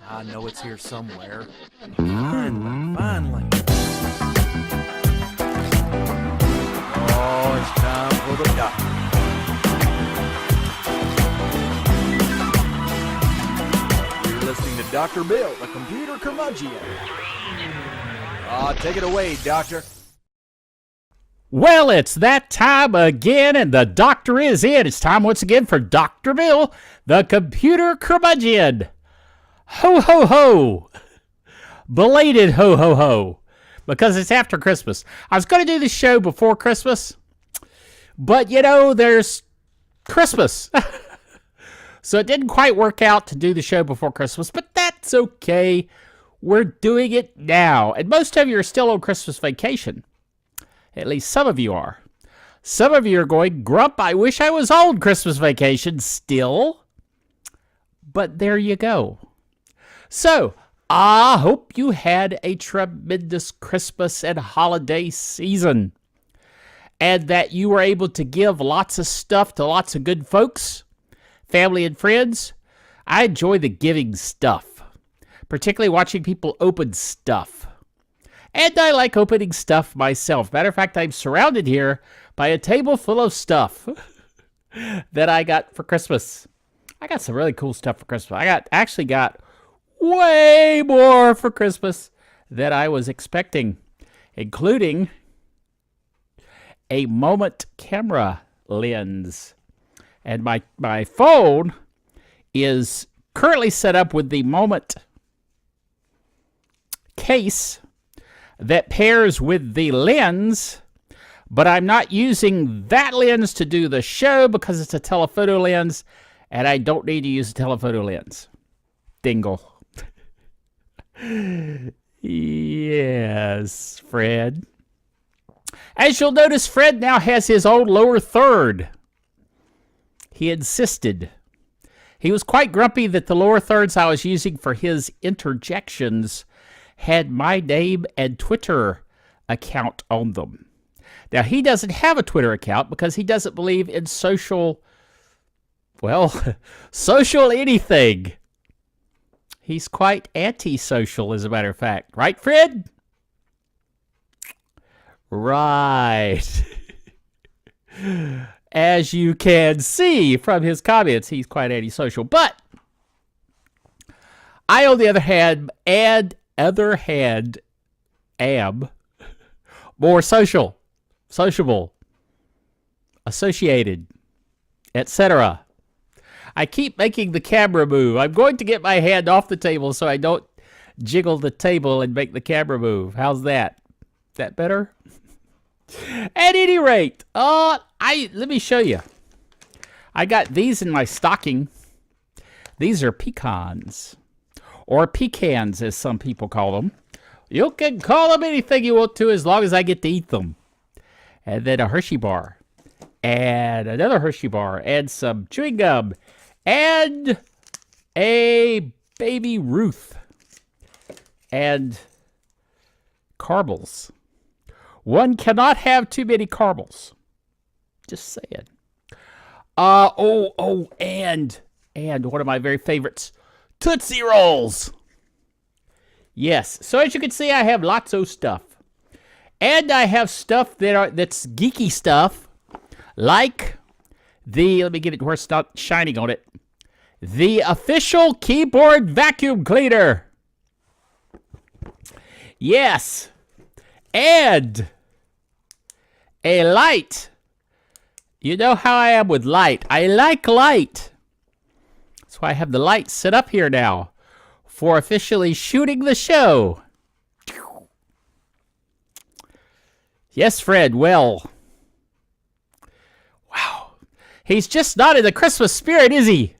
I know it's here somewhere. Finally. Oh, it's time for the doctor. You're listening to Dr. Bill, the computer curmudgeon. Take it away, doctor. Well, it's that time again, and the doctor is in. It's time once again for Dr. Bill, the computer curmudgeon. Ho, ho, ho. Belated ho, ho, ho. Because it's after Christmas. I was going to do the show before Christmas, but, there's Christmas. So it didn't quite work out to do the show before Christmas, but that's okay. We're doing it now. And most of you are still on Christmas vacation. At least some of you are. Some of you are going, Grump, I wish I was on Christmas vacation still. But there you go. So, I hope you had a tremendous Christmas and holiday season. And that you were able to give lots of stuff to lots of good folks, family and friends. I enjoy the giving stuff. Particularly watching people open stuff. And I like opening stuff myself. Matter of fact, I'm surrounded here by a table full of stuff that I got for Christmas. I got some really cool stuff for Christmas. I actually got way more for Christmas than I was expecting, including a Moment camera lens. And my phone is currently set up with the Moment case that pairs with the lens, but I'm not using that lens to do the show because it's a telephoto lens, and I don't need to use a telephoto lens. Dingle. Yes, Fred. As you'll notice, Fred now has his own lower third. He insisted. He was quite grumpy that the lower thirds I was using for his interjections had my name and Twitter account on them. Now, he doesn't have a Twitter account because he doesn't believe in social anything. He's quite antisocial, as a matter of fact. Right, Fred? Right. As you can see from his comments, he's quite antisocial. But I, on the other hand, am more sociable, associated, etc. I keep making the camera move. I'm going to get my hand off the table so I don't jiggle the table and make the camera move. How's that? Is that better? At any rate, let me show you. I got these in my stocking. These are pecans. Or pecans, as some people call them. You can call them anything you want to as long as I get to eat them. And then a Hershey bar. And another Hershey bar. And some chewing gum. And a Baby Ruth. And caramels. One cannot have too many caramels. Just saying. And one of my very favorites. Tootsie Rolls. Yes. So as you can see, I have lots of stuff. And I have stuff that's geeky stuff. Like let me get it where it's not shining on it. The official keyboard vacuum cleaner. Yes. And a light. You know how I am with light. I like light. That's why I have the light set up here now for officially shooting the show. Yes, Fred, well. Wow. He's just not in the Christmas spirit, is he?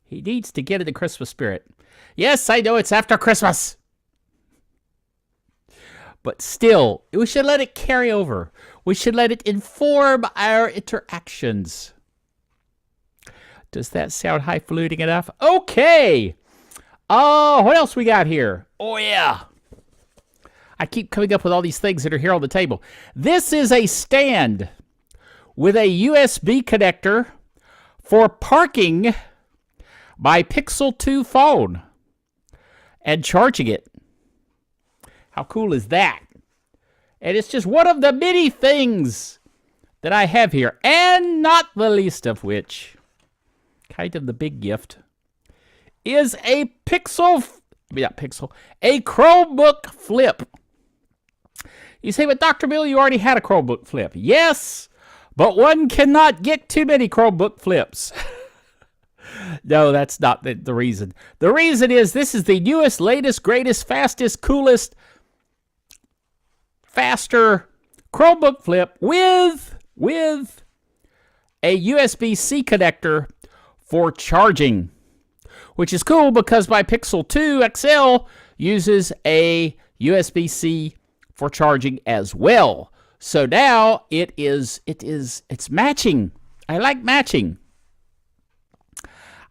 He needs to get in the Christmas spirit. Yes, I know it's after Christmas. But still, we should let it carry over. We should let it inform our interactions. Does that sound highfalutin enough? Okay. What else we got here? Oh, yeah. I keep coming up with all these things that are here on the table. This is a stand with a USB connector for parking my Pixel 2 phone and charging it. How cool is that? And it's just one of the many things that I have here, and not the least of which, kind of the big gift, is a Chromebook Flip. You say, but Dr. Bill, you already had a Chromebook Flip. Yes, but one cannot get too many Chromebook Flips. No, that's not the reason. The reason is this is the newest, latest, greatest, fastest, coolest, faster Chromebook Flip with a USB-C connector for charging, which is cool because my Pixel 2 XL uses a USB-C for charging as well. So now it's matching. I like matching.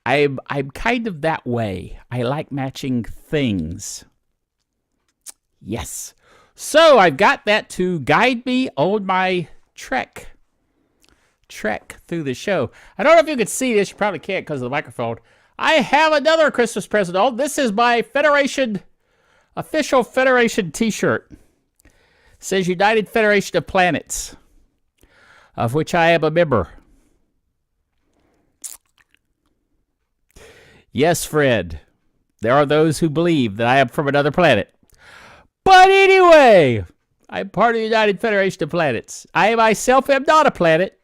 I'm kind of that way. I like matching things. Yes. So I've got that to guide me on my trek through the show. I don't know if you can see this. You probably can't because of the microphone. I have another Christmas present on. This is my official Federation t-shirt. It says United Federation of Planets, of which I am a member. Yes, Fred, there are those who believe that I am from another planet. But anyway, I'm part of the United Federation of Planets. I myself am not a planet,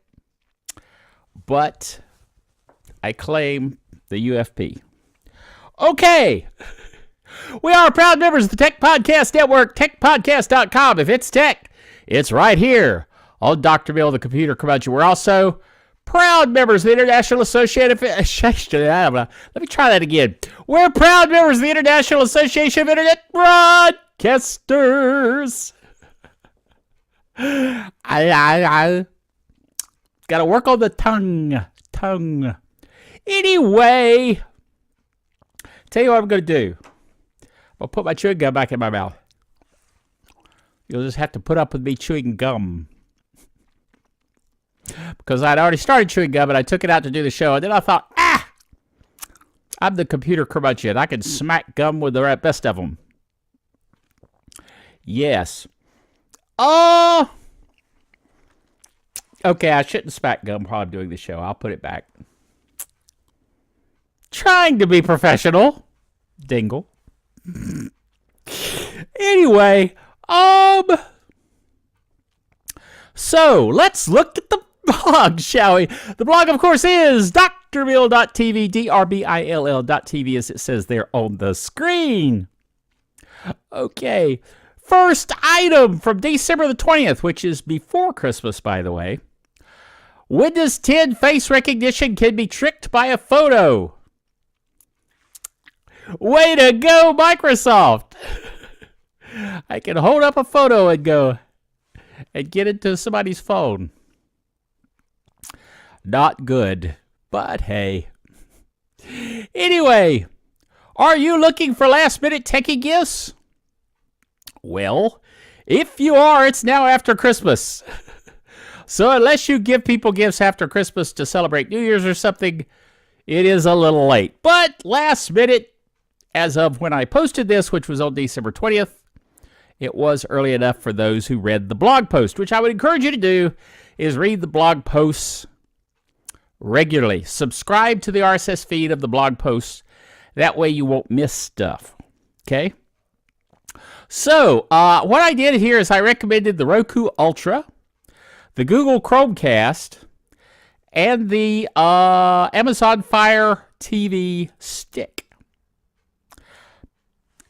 but I claim the UFP. Okay. We are proud members of the Tech Podcast Network, techpodcast.com. If it's tech, it's right here on Dr. Bill, the Computer Curmudgeon. We're also proud members of the International Association of... Let me try that again. We're proud members of the International Association of Internet Broadcasters. I gotta work on the tongue. Anyway, tell you what I'm gonna do. I'll put my chewing gum back in my mouth. You'll just have to put up with me chewing gum. Because I'd already started chewing gum and I took it out to do the show. And then I thought, I'm the computer curmudgeon. I can smack gum with the best of them. Yes. Okay, I shouldn't smack gum while I'm doing the show. I'll put it back. Trying to be professional. Dingle. Anyway, so let's look at the blog, shall we? The blog, of course, is drbill.tv, drbill.tv, as it says there on the screen. Okay, first item from December the 20th, which is before Christmas, by the way. Windows 10 face recognition can be tricked by a photo. Way to go, Microsoft! I can hold up a photo and go and get into somebody's phone. Not good, but hey. Anyway, are you looking for last-minute techie gifts? Well, if you are, it's now after Christmas. So unless you give people gifts after Christmas to celebrate New Year's or something, it is a little late. But last minute, as of when I posted this, which was on December 20th, it was early enough for those who read the blog post, which I would encourage you to do, is read the blog posts regularly. Subscribe to the RSS feed of the blog posts. That way you won't miss stuff. Okay? So, what I did here is I recommended the Roku Ultra, the Google Chromecast, and the Amazon Fire TV Stick.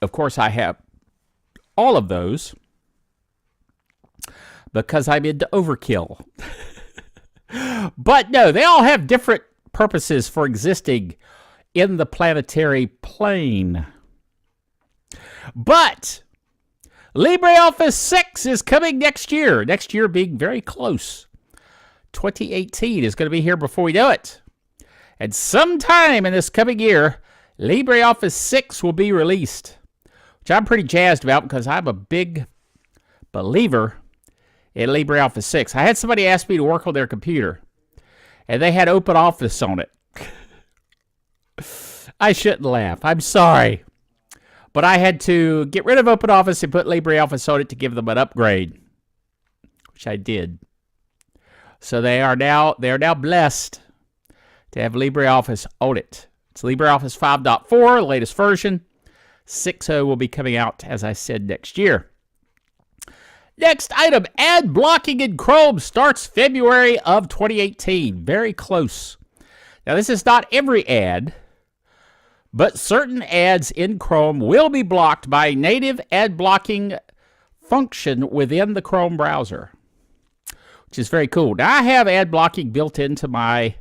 Of course, I have all of those because I'm into overkill. But no, they all have different purposes for existing in the planetary plane. But LibreOffice 6 is coming next year. Next year being very close. 2018 is going to be here before we know it. And sometime in this coming year, LibreOffice 6 will be released, which I'm pretty jazzed about because I'm a big believer in LibreOffice 6. I had somebody ask me to work on their computer, and they had OpenOffice on it. I shouldn't laugh. I'm sorry. But I had to get rid of OpenOffice and put LibreOffice on it to give them an upgrade, which I did. So they are now blessed to have LibreOffice on it. It's LibreOffice 5.4, latest version. 6.0 will be coming out, as I said, next year. Next item, ad blocking in Chrome starts February of 2018. Very close. Now, this is not every ad, but certain ads in Chrome will be blocked by a native ad blocking function within the Chrome browser, which is very cool. Now, I have ad blocking built into my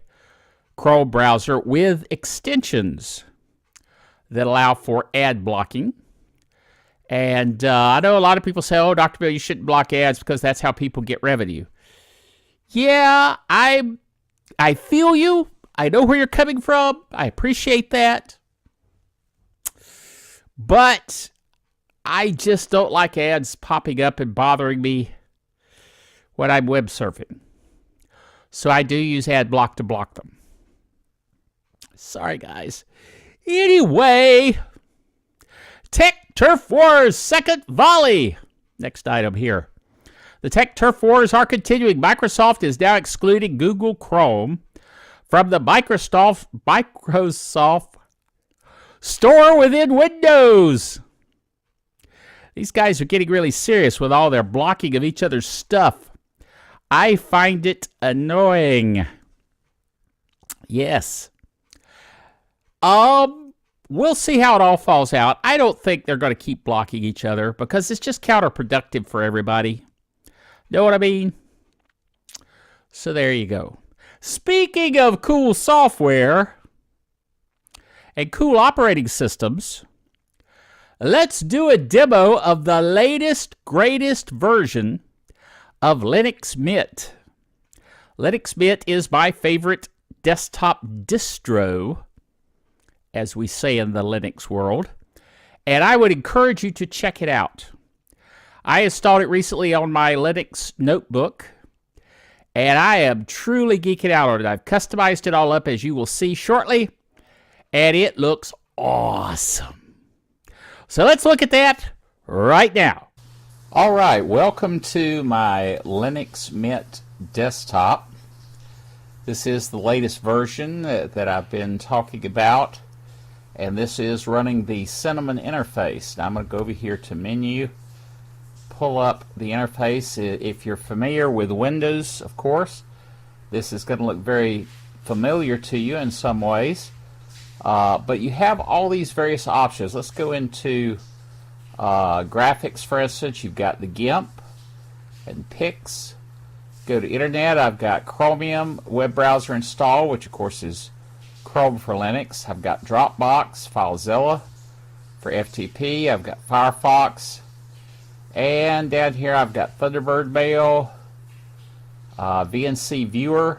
Chrome browser with extensions that allow for ad blocking. And I know a lot of people say, oh, Dr. Bill, you shouldn't block ads because that's how people get revenue. Yeah, I feel you. I know where you're coming from. I appreciate that. But I just don't like ads popping up and bothering me when I'm web surfing. So I do use ad block to block them. Sorry, guys. Anyway, Tech Turf Wars second volley. Next item here. The Tech Turf Wars are continuing. Microsoft is now excluding Google Chrome from the Microsoft store within Windows. These guys are getting really serious with all their blocking of each other's stuff. I find it annoying. Yes. We'll see how it all falls out. I don't think they're going to keep blocking each other because it's just counterproductive for everybody. Know what I mean? So there you go. Speaking of cool software and cool operating systems, let's do a demo of the latest, greatest version of Linux Mint. Linux Mint is my favorite desktop distro, as we say in the Linux world, and I would encourage you to check it out. I installed it recently on my Linux notebook, and I am truly geeking out on it. I've customized it all up, as you will see shortly, and it looks awesome. So let's look at that right now. All right, welcome to my Linux Mint desktop. This is the latest version that I've been talking about. And this is running the Cinnamon interface. Now I'm going to go over here to menu, pull up the interface. If you're familiar with Windows, of course, this is going to look very familiar to you in some ways. But you have all these various options. Let's go into graphics, for instance. You've got the GIMP and Pix. Go to Internet. I've got Chromium web browser installed, which of course is Chrome for Linux. I've got Dropbox, FileZilla for FTP. I've got Firefox. And down here I've got Thunderbird Mail, VNC Viewer,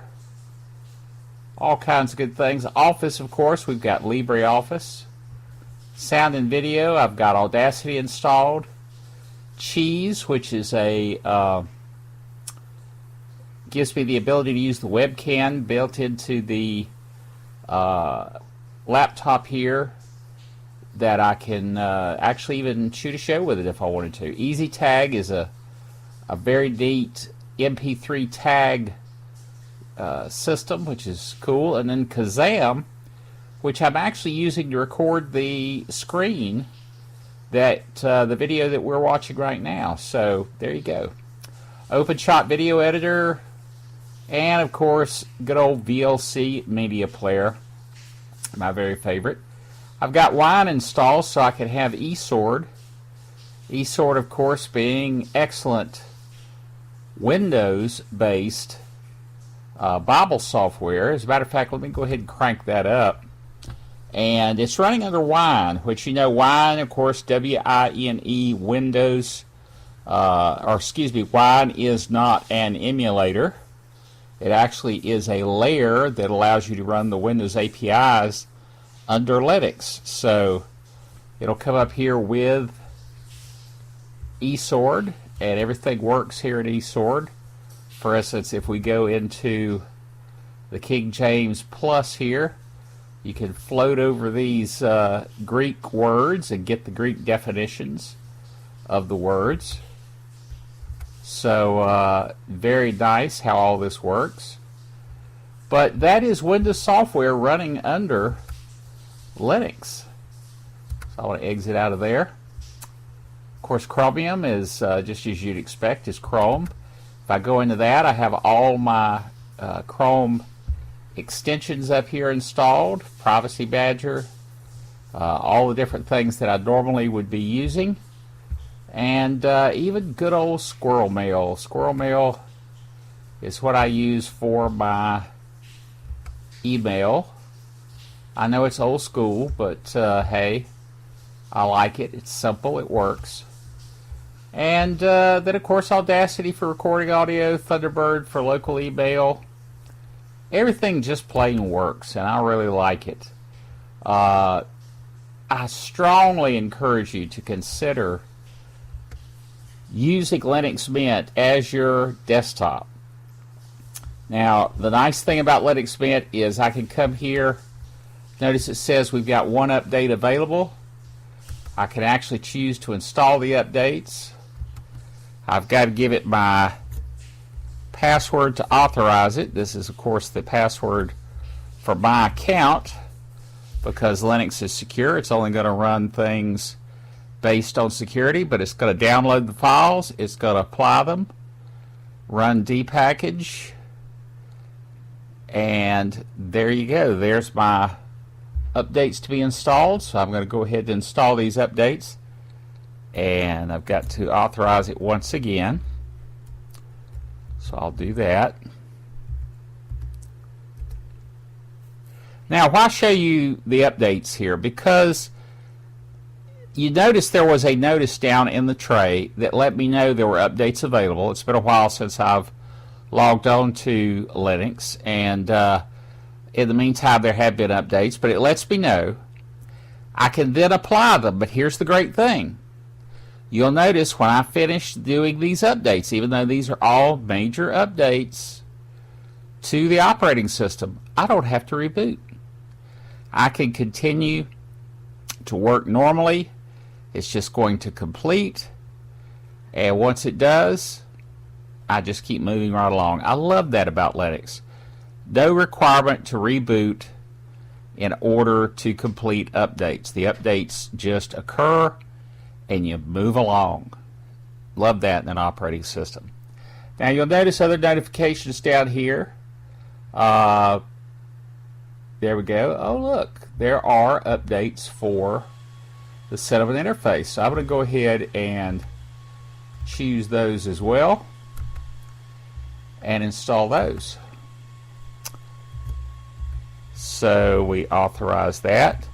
all kinds of good things. Office, of course, we've got LibreOffice. Sound and video, I've got Audacity installed. Cheese, which is a gives me the ability to use the webcam built into the laptop here, that I can actually even shoot a show with it if I wanted to. EasyTag is a very neat MP3 tag system, which is cool. And then Kazam, which I'm actually using to record the screen that the video that we're watching right now. So there you go. OpenShot video editor, and of course good old VLC media player, my very favorite. I've got Wine installed so I can have eSword. eSword, of course, being excellent Windows-based Bible software. As a matter of fact, let me go ahead and crank that up. And it's running under Wine, which, you know, Wine, of course, W-I-N-E, Windows, Wine is not an emulator. It actually is a layer that allows you to run the Windows APIs under Linux. So it'll come up here with eSword, and everything works here in eSword. For instance, if we go into the King James Plus here, You can float over these Greek words and get the Greek definitions of the words. So very nice how all this works. But that is Windows software running under Linux. So I want to exit out of there. Of course, Chromium is just as you'd expect, is Chrome. If I go into that, I have all my Chrome extensions up here installed, Privacy Badger, all the different things that I normally would be using, and even good old Squirrel Mail. Squirrel Mail is what I use for my email. I know it's old school, but hey, I like it. It's simple, it works. And then of course Audacity for recording audio, Thunderbird for local email. Everything just plain works, and I really like it. I strongly encourage you to consider using Linux Mint as your desktop. Now, the nice thing about Linux Mint is I can come here. Notice it says we've got one update available. I can actually choose to install the updates. I've got to give it my password to authorize it. This is, of course, the password for my account because Linux is secure. It's only going to run things based on security, but it's going to download the files. It's going to apply them, run dpackage, and there you go. There's my updates to be installed. So I'm going to go ahead and install these updates, and I've got to authorize it once again. So I'll do that. Now, why show you the updates here? Because you notice there was a notice down in the tray that let me know there were updates available. It's been a while since I've logged on to Linux, and in the meantime there have been updates, but it lets me know. I can then apply them, but here's the great thing. You'll notice when I finish doing these updates, even though these are all major updates to the operating system, I don't have to reboot. I can continue to work normally. It's just going to complete, and once it does, I just keep moving right along. I love that about Linux. No requirement to reboot in order to complete updates. The updates just occur and you move along. Love that in an operating system. Now you'll notice other notifications down here. There we go. Oh look, there are updates for the Cinnamon interface. So I'm going to go ahead and choose those as well and install those. So we authorize that.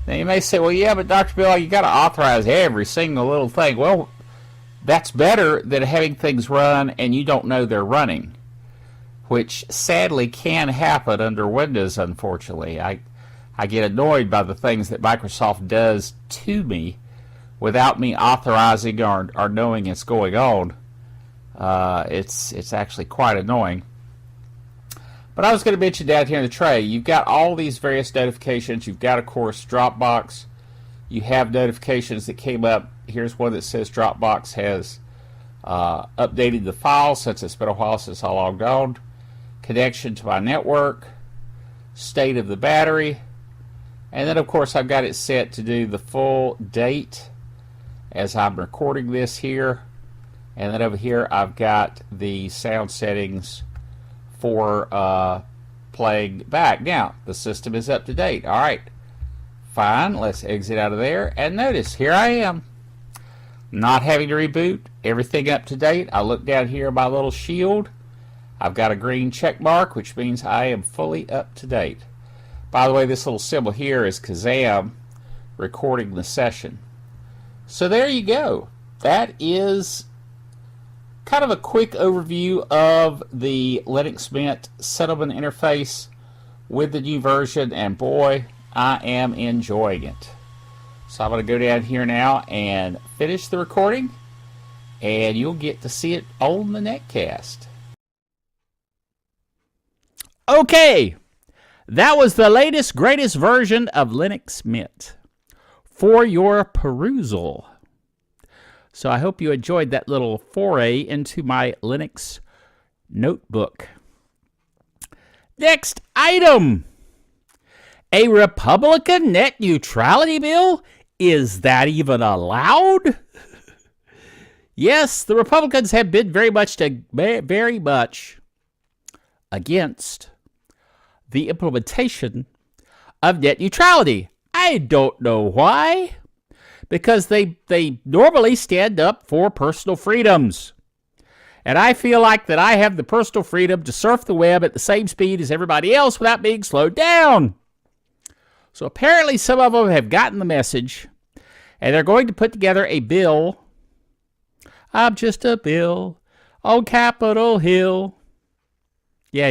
Now you may say, well, yeah, but Dr. Bill, you got to authorize every single little thing. Well, that's better than having things run and you don't know they're running, which sadly can happen under Windows, unfortunately. I get annoyed by the things that Microsoft does to me without me authorizing or knowing it's going on. It's actually quite annoying. But I was going to mention down here in the tray, you've got all these various notifications. You've got, of course, Dropbox. You have notifications that came up. Here's one that says Dropbox has updated the file since it's been a while since I logged on. Connection to my network. State of the battery. And then, of course, I've got it set to do the full date as I'm recording this here. And then over here, I've got the sound settings for playing back. Now, the system is up to date. All right, fine. Let's exit out of there. And notice, here I am, not having to reboot. Everything up to date. I look down here at my little shield. I've got a green check mark, which means I am fully up to date. By the way, this little symbol here is Kazam recording the session. So there you go. That is kind of a quick overview of the Linux Mint Cinnamon interface with the new version, and boy, I am enjoying it. So I'm going to go down here now and finish the recording, and you'll get to see it on the netcast. Okay, That was the latest, greatest version of Linux Mint for your perusal. So I hope you enjoyed that little foray into my Linux notebook. Next item. A Republican net neutrality bill? Is that even allowed? Yes, the Republicans have been very much against the implementation of net neutrality. I don't know why. Because they normally stand up for personal freedoms. And I feel like that I have the personal freedom to surf the web at the same speed as everybody else without being slowed down. So apparently some of them have gotten the message, and they're going to put together a bill. I'm just a bill on Capitol Hill. Yeah.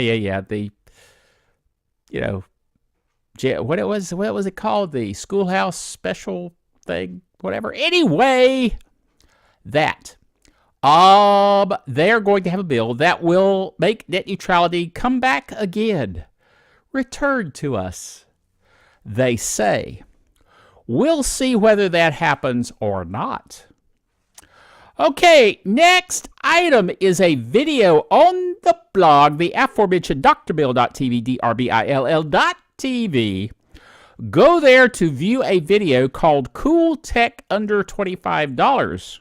What was it called? The schoolhouse special thing, whatever. Anyway, they're going to have a bill that will make net neutrality come back again, return to us. They say. We'll see whether that happens or not. Okay, next item is a video on the blog, the aforementioned drbill.tv, drbill.tv. Go there to view a video called Cool Tech Under $25.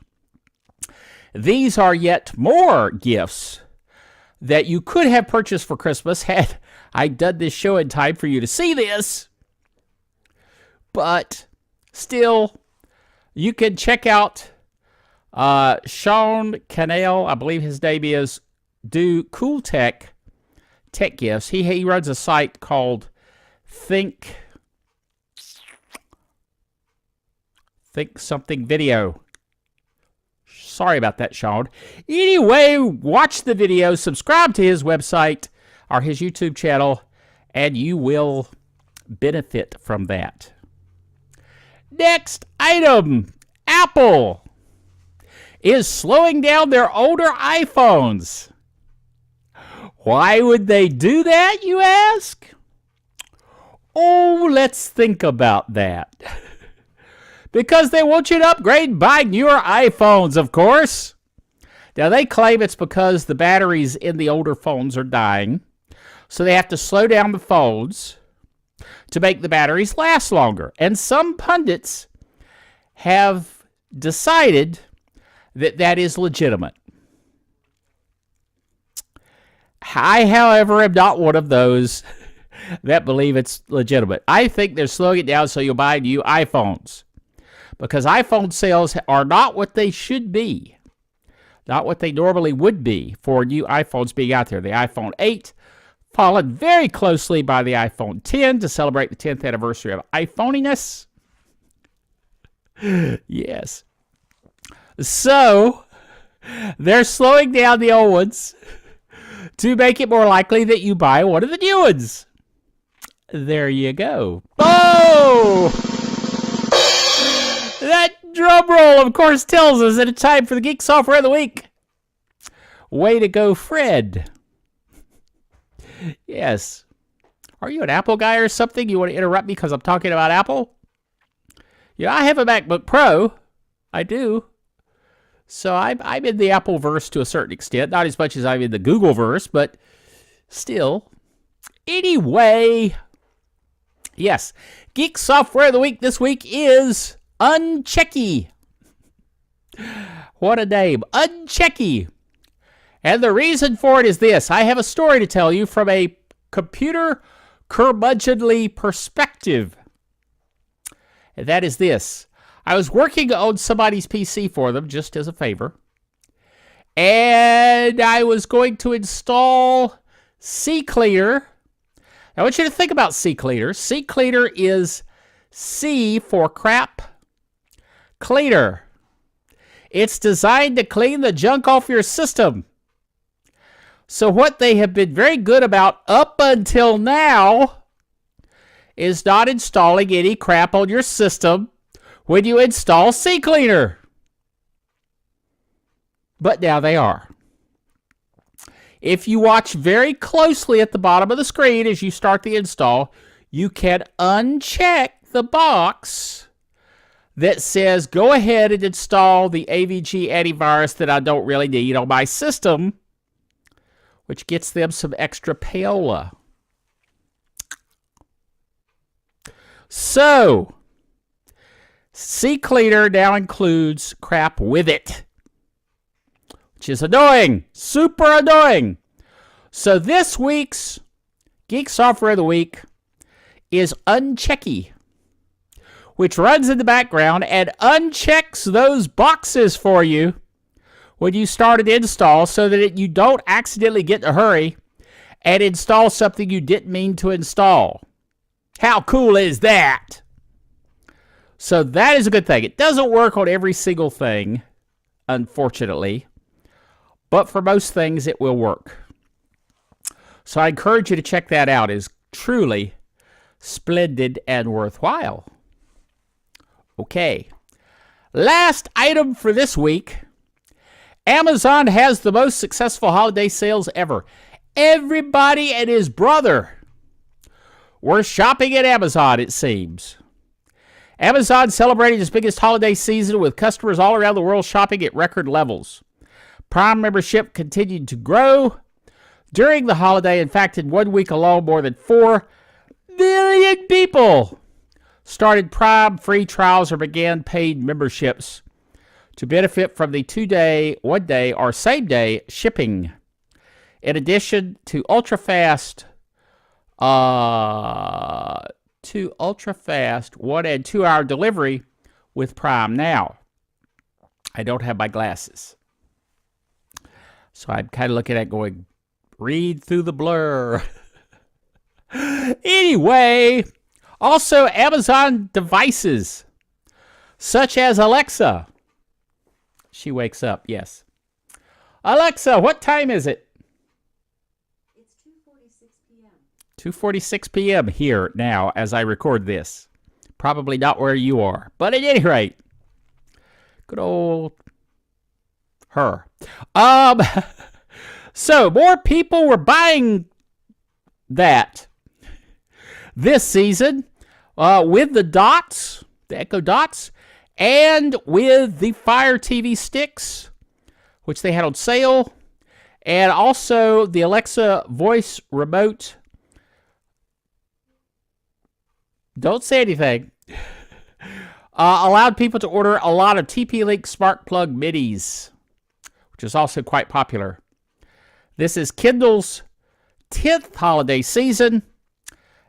These are yet more gifts that you could have purchased for Christmas had I done this show in time for you to see this. But still, you can check out Sean Cannell, I believe his name is, do Cool Tech gifts. He runs a site called Think Something Video. Sorry about that, Sean. Anyway, watch the video, subscribe to his website or his YouTube channel, and you will benefit from that. Next item, Apple is slowing down their older iPhones. Why would they do that, you ask? Oh, let's think about that. Because they want you to upgrade and buy newer iPhones, of course. Now, they claim it's because the batteries in the older phones are dying, so they have to slow down the phones to make the batteries last longer. And some pundits have decided that that is legitimate. I, however, am not one of those that believe it's legitimate. I think they're slowing it down so you'll buy new iPhones. Because iPhone sales are not what they should be. Not what they normally would be for new iPhones being out there. The iPhone 8 followed very closely by the iPhone 10 to celebrate the 10th anniversary of iPhoniness. Yes. So, they're slowing down the old ones to make it more likely that you buy one of the new ones. There you go. Oh! That drum roll, of course, tells us that it's time for the Geek Software of the Week. Way to go, Fred. Yes. Are you an Apple guy or something? You want to interrupt me because I'm talking about Apple? Yeah, I have a MacBook Pro. I do. So I'm in the Apple-verse to a certain extent. Not as much as I'm in the Google-verse, but still. Anyway. Yes. Geek Software of the Week this week is Unchecky. What a name. Unchecky. And the reason for it is this. I have a story to tell you from a computer curmudgeonly perspective. And that is this. I was working on somebody's PC for them, just as a favor. And I was going to install CCleaner. I want you to think about CCleaner. CCleaner is C for crap cleaner. It's designed to clean the junk off your system. So what they have been very good about up until now is not installing any crap on your system when you install CCleaner. But now they are. If you watch very closely at the bottom of the screen as you start the install, you can uncheck the box that says, go ahead and install the AVG antivirus that I don't really need on my system, which gets them some extra payola. So, CCleaner now includes crap with it, which is annoying, super annoying. So this week's Geek Software of the Week is Unchecky, which runs in the background and unchecks those boxes for you when you start an install so that you don't accidentally get in a hurry and install something you didn't mean to install. How cool is that? So that is a good thing. It doesn't work on every single thing, unfortunately, but for most things it will work. So I encourage you to check that out. It's truly splendid and worthwhile. Okay. Last item for this week. Amazon has the most successful holiday sales ever. Everybody and his brother were shopping at Amazon, it seems. Amazon celebrated its biggest holiday season with customers all around the world shopping at record levels. Prime membership continued to grow during the holiday. In fact, in 1 week alone, more than 4 million people started Prime free trials or began paid memberships to benefit from the 2-day, 1-day, or same-day shipping. In addition to ultra-fast 1 and 2 hour delivery with Prime Now. I don't have my glasses, so I'm kind of looking at going, read through the blur. Anyway, also Amazon devices such as Alexa. She wakes up, yes. Alexa, what time is it? It's 2:46 p.m. 2:46 p.m. here now as I record this. Probably not where you are, but at any rate, good old her. So more people were buying that this season with the Dots, the Echo Dots, and with the Fire TV sticks, which they had on sale, and also the Alexa voice remote. Don't say anything. Allowed people to order a lot of TP-Link Smart Plug Minis, which is also quite popular. This is Kindle's 10th holiday season,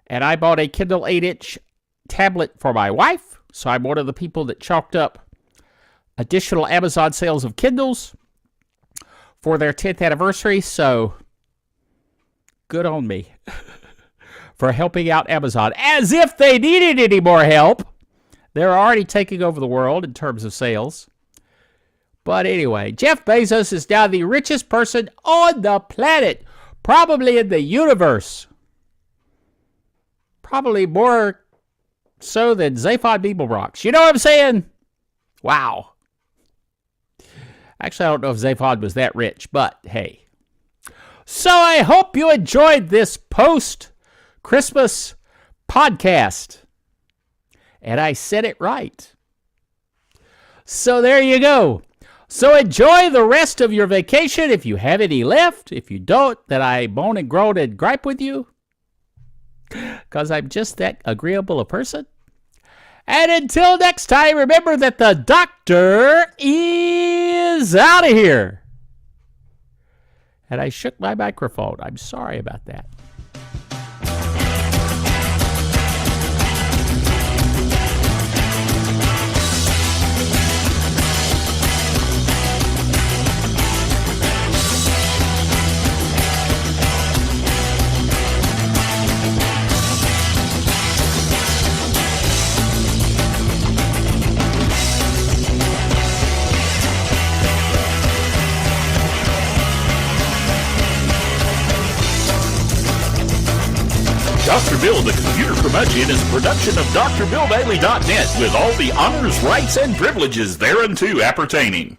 and I bought a Kindle 8-inch tablet for my wife, so I'm one of the people that chalked up additional Amazon sales of Kindles for their 10th anniversary, so good on me for helping out Amazon. As if they needed any more help. They're already taking over the world in terms of sales. But anyway, Jeff Bezos is now the richest person on the planet, probably in the universe. Probably more so than Zaphod Beeblebrox. You know what I'm saying? Wow. Actually, I don't know if Zaphod was that rich, but hey. So I hope you enjoyed this post-Christmas podcast. And I said it right. So there you go. So enjoy the rest of your vacation if you have any left. If you don't, then I moan and groan and gripe with you. Because I'm just that agreeable a person. And until next time, remember that the doctor is out of here. And I shook my microphone. I'm sorry about that. Dr. Bill, the Computer Curmudgeon, is a production of DrBillDaily.net with all the honors, rights, and privileges thereunto appertaining.